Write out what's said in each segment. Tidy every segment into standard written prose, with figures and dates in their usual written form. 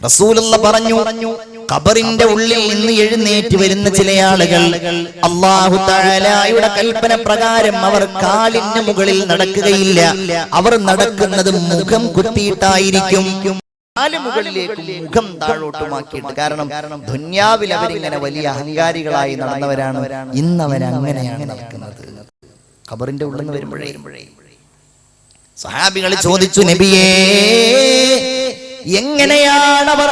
റസൂലുള്ള പറഞ്ഞു, ഖബറിന്റെ ഉള്ളിൽ നിന്ന് എഴുന്നേറ്റ് വരുന്ന ചില ആളുകൾ അല്ലാഹു തആലയുടെ കൽപ്പന പ്രകാരം അവർ കാലിന് മുകളിൽ നടക്കുകയില്ല. അവർ നടക്കുന്നത് മുഖം കുത്തിയിട്ടായിരിക്കും, കാല് മുകളിലേക്കും മുഖം താഴോട്ടുമാക്കിയിട്ട്. കാരണം ദുനിയാവിൽ അവരിങ്ങനെ വലിയ അഹങ്കാരികളായി നടന്നവരാണ്. ഇന്ന് അവരങ്ങനെയാണ് നടക്കുന്നത്. ഖബറിന്റെ ഉള്ളിൽ നിന്ന് വരുമ്പോഴേ സഹാബികൾ ചോദിച്ചു, നബിയേ, എങ്ങനെയാണ് അവർ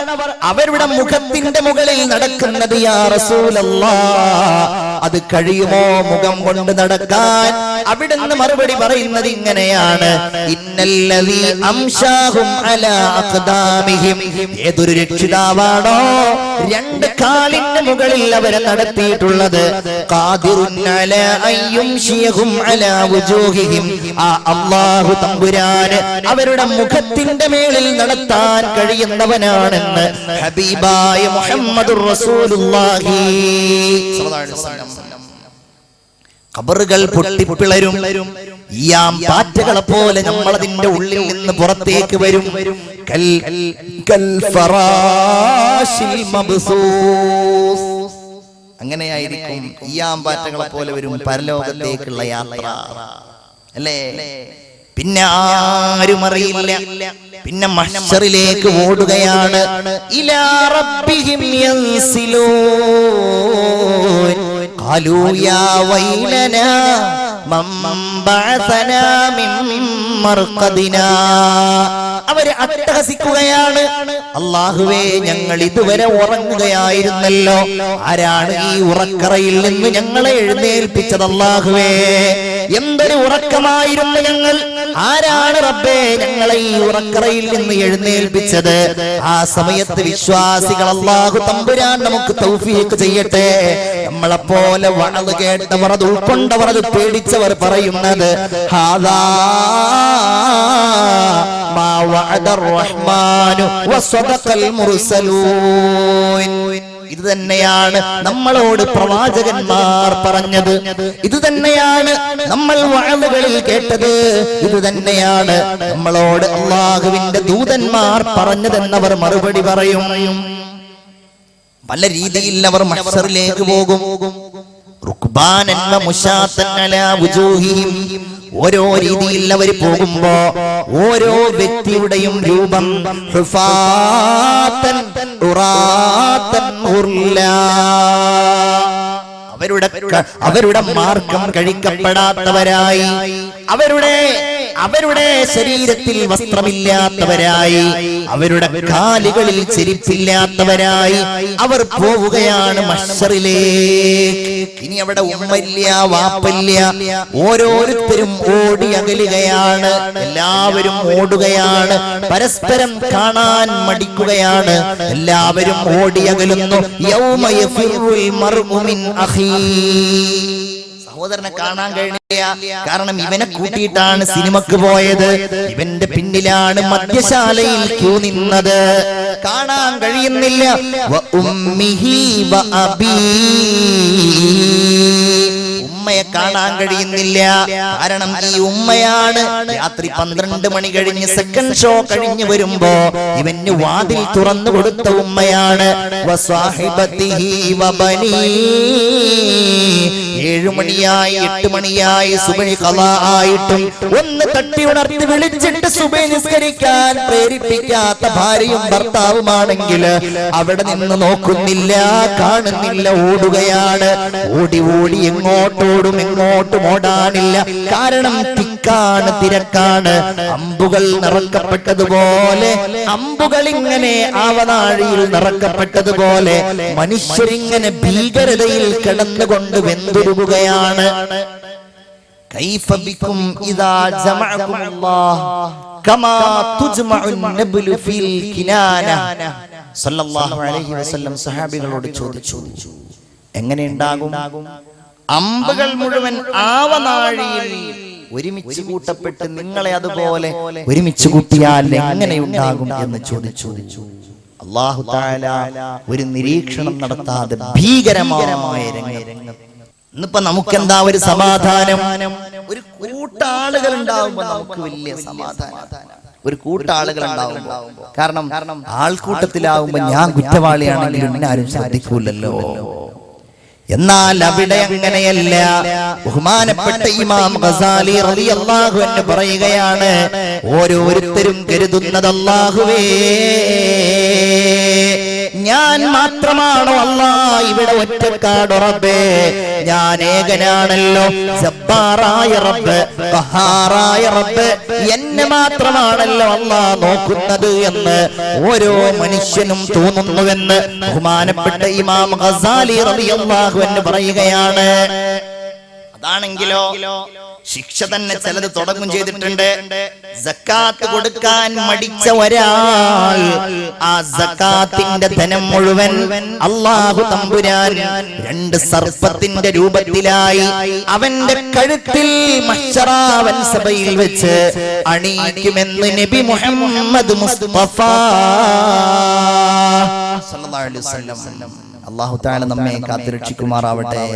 അവരുടെ മുഖത്തിന്റെ മുകളിൽ നടക്കുന്നത് യാ റസൂലല്ലാഹ്? അത് കഴിയുമോ മുഖം കൊണ്ട് നടക്കാൻ? അവിടുന്ന് മറുപടി പറയുന്നത് ഇങ്ങനെയാണ്, ഇന്നല്ലദീ അംശാഹും അലാ അഖ്ദാമിഹിം. ഏതൊരു രക്ഷിതാവാണോ രണ്ട് കാലിന്റെ മുകളിൽ അവരെ നടത്തിയിട്ടുള്ളത്, ഖാദിറുൻ അലാ അയ്യുംശിയഹും അലാ വുജൂഹിഹിം. ആ അല്ലാഹു തമ്പുരാൻ അവരുടെ മുഖത്തിന്റെ മേളിൽ നടത്താൻ കഴിയുന്നവനാണെന്ന് ഹബീബായ മുഹമ്മദുർ റസൂലുള്ളാഹി സ്വല്ലല്ലാഹു അലൈഹി വസല്ലം. ഖബറുകൾ പൊട്ടിപ്പിളരും, ഈയാം പാറ്റകളെ പോലെ നമ്മൾ അതിന്റെ ഉള്ളിൽ നിന്ന് പുറത്തേക്ക് വരും. കൽ ഫറാശിൽ മബ്സൂസ്. അങ്ങനെയായിരിക്കും, ഈയാം പാറ്റകളെ പോലെ വരും പരലോകത്തേക്കുള്ള യാത്ര, അല്ലേ? പിന്നെ ആരും അറിയില്ല. പിന്നെ മഹ്ശറിലേക്ക് ഓടുകയാണ്. ഇലാ റബ്ബിഹിം യൻസിലൂൻ ഖാലൂ യാ വൈലനാ മൻ ബഅസനാ മിൻ മർഖദിനാ. അവര് അട്ടഹസിക്കുകയാണ്, അല്ലാഹുവേ, ഞങ്ങൾ ഇതുവരെ ഉറങ്ങുകയായിരുന്നല്ലോ, ആരാണ് ഈ ഉറക്കറയിൽ നിന്ന് ഞങ്ങളെ എഴുന്നേൽപ്പിച്ചത്? അല്ലാഹുവേ, എന്തൊരു ഉറക്കമായിരുന്നു ഞങ്ങൾ, ആരാണ് റബ്ബേ ഞങ്ങളെ ഈ ഉറക്കറയിൽ നിന്ന് എഴുന്നേൽപ്പിച്ചത്? ആ സമയത്ത് വിശ്വാസികൾ അല്ലാഹു തമ്പുരാൻ നമുക്ക് തൗഫീഖ് ചെയ്യട്ടെ. നമ്മളെപ്പോലെ വഅദ് കേട്ടവർ, അത് ഉൾക്കൊണ്ടവർ, അത് പേടിച്ചവർ പറയുന്നത്, ഹാദാ മാ വഅദർ റഹ്മാനു വസദഖൽ മുർസലൂൻ. ഇത് തന്നെയാണ് നമ്മളോട് പ്രവാചകന്മാർ പറഞ്ഞത്, ഇത് തന്നെയാണ് നമ്മൾ വഅദുകളിൽ കേട്ടത്, ഇത് തന്നെയാണ് നമ്മളോട് അല്ലാഹുവിന്റെ ദൂതന്മാർ പറഞ്ഞതെന്നവർ മറുപടി പറയും. പല രീതിയിൽ അവർ മഹ്ശറിലേക്ക് പോകും. റുക്ബാനൻ വ മുശാത്തൻ അലാ വുജൂഹിഹിം. ഓരോ രീതിയിൽ അവർ പോകുമ്പോ ഓരോ വ്യക്തിയുടെയും രൂപം ഹുഫാത്തൻ ഉറാത്തൻ ഉർലാ. അവരുടെ മാർഗം കഴിക്കപ്പെടാത്തവരായി, അവരുടെ ശരീരത്തിൽ വസ്ത്രമില്ലാത്തവരായി, അവരുടെ കാലുകളിൽ ചെരുപ്പില്ലാത്തവരായി അവർ പോവുകയാണ് മഹ്ശറിലേക്ക്. ഇനി അവിടെ ഉമ്മയില്ല, വാപ്പയില്ല, ഓരോരുത്തരും ഓടി അകലുകയാണ്. എല്ലാവരും ഓടുകയാണ്, പരസ്പരം കാണാൻ മടിക്കുകയാണ്, എല്ലാവരും ഓടി അകലുന്നു. യൗമ യഫിറുൽ മർഉ മിൻ അഖീ. സഹോദരനെ കാണാൻ കഴിഞ്ഞില്ല, കാരണം ഇവനെ കൂട്ടിയിട്ടാണ് സിനിമക്ക് പോയത്, ഇവന്റെ പിന്നിലാണ് മദ്യശാലയിൽ ക്യൂ നിന്നത്, കാണാൻ കഴിയുന്നില്ല. വ ഉമ്മിഹി വ അബീ. ഉമ്മയെ കാണാൻ കഴിയുന്നില്ല, കാരണം ഈ ഉമ്മയാണ് രാത്രി 12 മണി കഴിഞ്ഞ് സെക്കൻഡ് ഷോ കഴിഞ്ഞു വരുമ്പോ ഇവന് വാതിൽ തുറന്നു കൊടുത്ത ഉമ്മയാണ്. വസ്വാഹിബതിഹി വബനീ. 7 മണിയായി 8 മണിയായി സുബഹി ഖളാ ആയിട്ടും ഒന്ന് തട്ടി ഉണർത്തി വിളിച്ചിട്ട് സുബഹി നിസ്കരിക്കാൻ പ്രേരിപ്പിക്കാത്ത ഭാര്യയും ഭർത്താവുമാണെങ്കിൽ അവിടെ നിന്ന് നോക്കുന്നില്ല, കാണുന്നില്ല, ഓടുകയാണ്. ഓടി ഓടി എങ്ങോട്ടോടും എങ്ങോട്ടും ഓടാനില്ല, കാരണം തിക്കാണ്, തിരക്കാണ്. അമ്പുകൾ നിറക്കപ്പെട്ടതുപോലെ, അമ്പുകൾ ഇങ്ങനെ ആവനാഴിയിൽ നിറക്കപ്പെട്ടതുപോലെ മനുഷ്യരിങ്ങനെ ഭീകരതയിൽ കിടന്നുകൊണ്ട് വെന്തുരുകുകയാണ്. കൈഫ ബികും ഇദാ ജമഅകുമുല്ലാഹ് കമാ തുജ്മഉൻ നബ്ലു ഫിൽ കിനാന. സല്ലല്ലാഹു അലൈഹി വസല്ലം സഹാബികളോട് ചോദിച്ചു, എങ്ങനെ ഉണ്ടാകും? അമ്പുകൾ മുഴുവൻ ആവനാഴിയിൽ ഒരുമിച്ച് കൂട്ടപ്പെട്ട് നിങ്ങളെ അതുപോലെ ഒരുമിച്ച് കൂട്ടിയാൽ എങ്ങനെയുണ്ടാകും എന്ന് ചോദിച്ചു. അല്ലാഹു തആല ഒരു നിരീക്ഷണം നടത്താതെ ഭീകരമായ രംഗം. ഇന്നിപ്പോ നമുക്കെന്താ ഒരു സമാധാനം? ഒരു കൂട്ടാളുകൾ ഉണ്ടാവുമ്പോ നമുക്ക് വലിയ സമാധാനം. ഒരു കൂട്ടാളുകൾ ഉണ്ടാവുമ്പോ. കാരണം ആൾക്കൂട്ടത്തിലാവുമ്പോ ഞാൻ കുറ്റവാളിയാണെങ്കിലും എന്നെ ആരും ശ്രദ്ധിക്കൂലല്ലോ. എന്നാൽ അവിടെ അങ്ങനെയല്ല. ബഹുമാനപ്പെട്ട ഇമാം ഗസാലി റളിയല്ലാഹു അൻഹു പറയുകയാണ്, ഓരോരുത്തരും കരുതുന്നത് അല്ലാഹുവേ ഞാൻ മാത്രമാണോ അല്ലാഹ് ഇവിടെ ഒറ്റക്കാട് റബ്ബേ, ഞാൻ ഏകനാണല്ലോ, ജബ്ബാറായ റബ്ബ്, ഖഹാറായ റബ്ബ്, എന്നെ മാത്രമാണല്ലോ അല്ലാഹ് നോക്കുന്നത് എന്ന് ഓരോ മനുഷ്യനും തോന്നുന്നുവെന്ന് ബഹുമാനപ്പെട്ട ഇമാം ഗസാലി റളിയല്ലാഹു അൻഹു പറയുകയാണ്. അതാണെങ്കിലോ ശിക്ഷ തന്നെ ചിലത് തുടങ്ങും ചെയ്തിട്ടുണ്ട്. സക്കാത്ത് കൊടുക്കാൻ മടിച്ച ഒരാൾ ആ സക്കാത്തിന്റെ ധനം മുഴുവൻ അല്ലാഹു തമ്പുരാൻ 2 സർപ്പത്തിന്റെ രൂപത്തിലായി അവന്റെ കഴുത്തിൽ മഹ്ശറാവൻ സഭയിൽ വെച്ച് അണിയിക്കുമെന്ന് നബി മുഹമ്മദ് മുസ്തഫ സല്ലല്ലാഹു അലൈഹി വസല്ലം. അല്ലാഹു തആല നമ്മെ കാത്തുരക്ഷിക്കുമാറാവട്ടെ.